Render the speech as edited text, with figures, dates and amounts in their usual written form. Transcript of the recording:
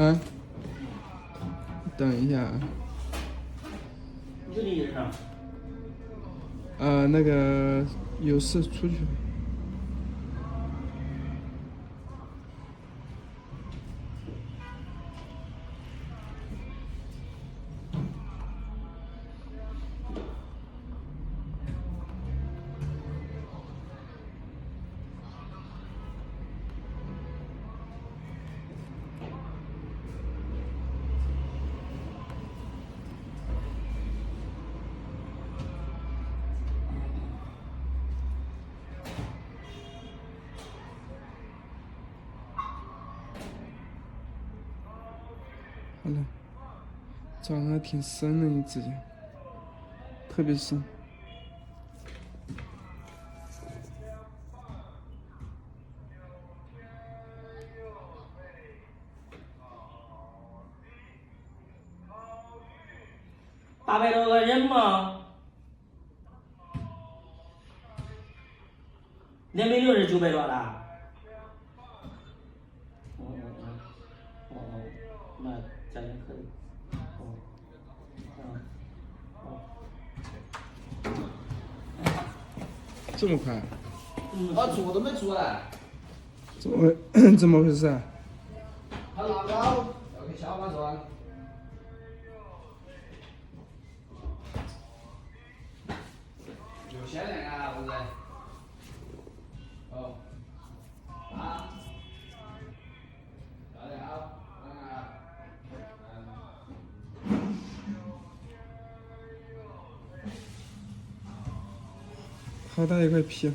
啊，等一下啊。你这里啥？那个有事出去。好了，长得挺深的，你指甲，特别深。800多个人嘛，260是900多的。那价钱可以。这么快？做都没做呢。怎么回事啊？他拿高要给小马装。有限量啊，不是？哦。啊。要得好，好大一块皮啊！